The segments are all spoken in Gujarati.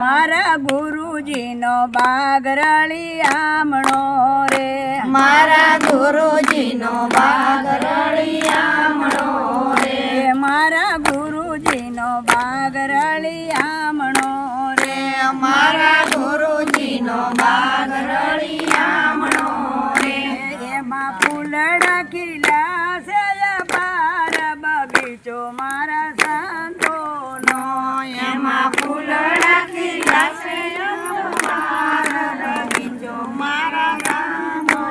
મારા ગુરુજીનો બાગ રળિયામણો રે, મારા ગુરુજીનો બાગ રળિયામણો રે, મારા ગુરુજીનો બાગ રળિયામણો રે, મારા ગુરુજીનો બાગ રળિયામણો રે. એમાં ફૂલડા ખીલા છે અપાર બગીચો મારા સંતોનો, એમાં ફૂલડા ખીલા છે અપાર બગીચો મારા સંતોનો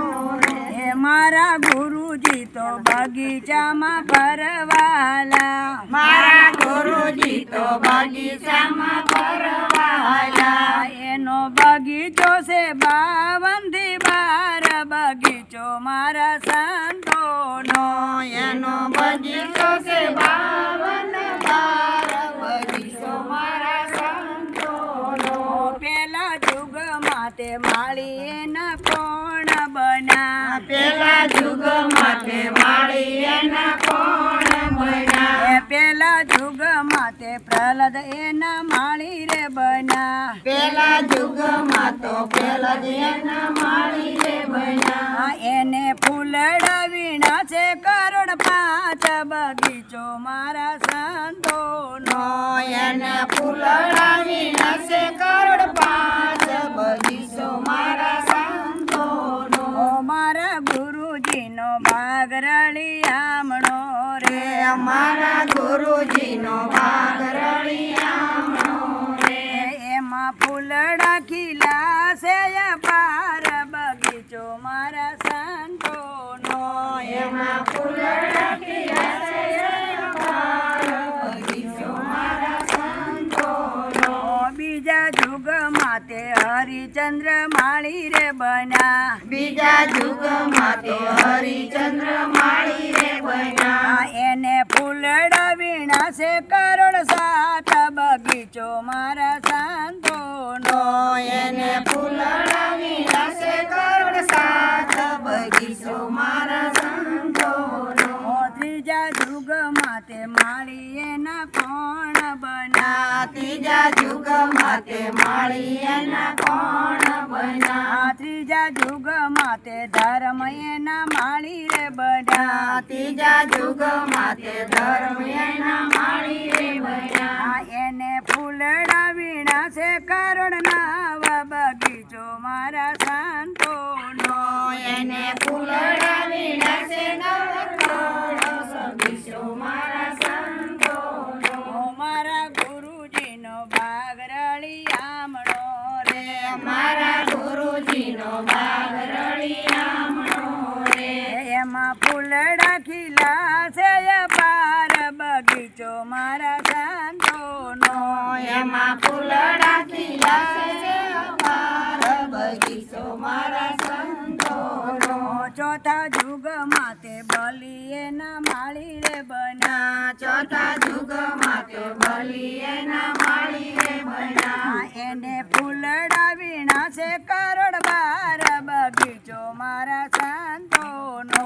રે. મારા ગુરુજી તો બગીચામાં ફરવાલા, મારા ગુરુજી તો બગીચામાં ફરવાલા. એનો બગીચો છે 52 થી 12 બગીચો મારા સંતોનો, એનો બગીચો છે 52 બગીચો મારા સંતોનો. પેલા યુગમાં તે માળી એના કોણ બના, પેલા યુગમાં તે માળી એના કોણ બન્યા. પેલા યુગમાં તે પ્રહલાદ એના માળી રે બના, પેલા યુગમાં તો પ્રહલાદ એના માળી રે બન્યા. એને ફૂલડા વીણા છે 1.5 બગીચો મારા સંતોનો, એને ફૂલડા વીણા છે 1.5 બગીચો મારા સંતોનો. મારા ગુરુજીનો બાગ રળિયામણો રે, મારા ગુરુજીનો બાગ રળિયામણો રે. એમાં ફૂલડા ખીલા છે અપાર બગીચો મારા સંતોનો, એમાં ફૂલડા ખીલા છે અપાર બગીચો મારા સંતોનો. બીજા યુગમાં તે હરિચંદ્ર માળી રે બન્યા, બીજા યુગમાં તે હરિચંદ્ર માળી રે બન્યા. એને ફૂલડા વીણા છે 1.7 બગીચો મારા સંતોનો, એને ફૂલડા વીણા છે 1.7 બગીચો મારા સંતોનો. ત્રીજા યુગમાં તે માળી એના કોણ બના, ત્રીજા યુગમાં તે માળી એના કોણ બન્યા. ત્રીજા યુગમાં તે ધર્મ એના માળી રે બન્યા, ત્રીજા યુગમાં તે ધર્મ એના માળી રે બન્યા. એને ફૂલડા વીણા છે 1.9 બગીચો મારા સંતોનો, એને ફૂલડા વીણા છે 9 બગીચો મારા સંતોનો. મારા ગુરુજીનો બાગ રળિયામણો રે, મારા ગુરુજીનો બાગ રળિયામણો રે. એમાં ફૂલડા ખીલા છે અપાર બગીચો મારા સંતોનો, એમાં ફૂલડા ખીલા છે અપાર બગીચો મારા સંતોનો. ચોથા યુગમાં તે બલી એના માળી રે બના, ચોથા યુગમાં તે બલી એના માળી રે બન્યા. એને ફૂલડા વીણા છે 1.12 બગીચો મારા સંતોનો,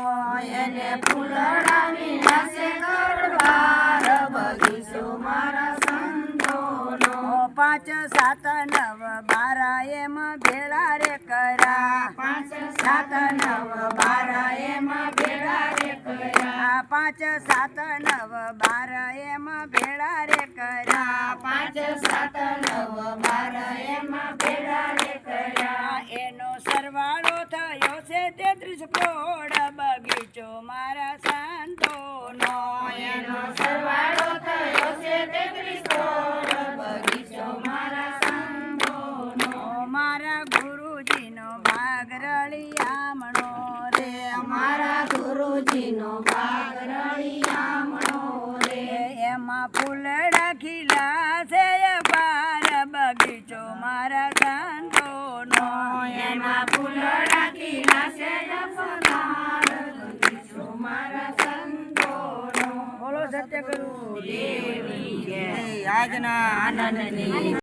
એને ફૂલડા વીણા છે 1.12 બગીચો મારા સંતોનો. 5, 7, 9, 12 એમાં ભેળા રે કર્યા, 5, 7, 9, 12 એમાં ભેળા રે કર્યા. 5, 7, 9, 12 એમાં ભેળા રે કર્યા. 5, 7, 9, 12 એમાં ભેળા રે કર્યા. એનો સરવાળો થયો છે 33 કરોડ બગીચો મારા સંતોનો, એનો સરવાળો થયો છે 33 કરોડ બગીચો મારા સંતોનો. મારા ગુરુજીનો બાગ રળિયામણો રે, મારા ગુરુજીનો બાગ રળિયામણો રે. એમાં ફૂલડા ખીલા છે અપાર બગીચો મારા સંતોનો, એમાં ફૂલડા ખીલા છે અપાર બગીચો મારા સંતોનો. બોલો સત્ય કરું દેવી જય. આજના આનંદની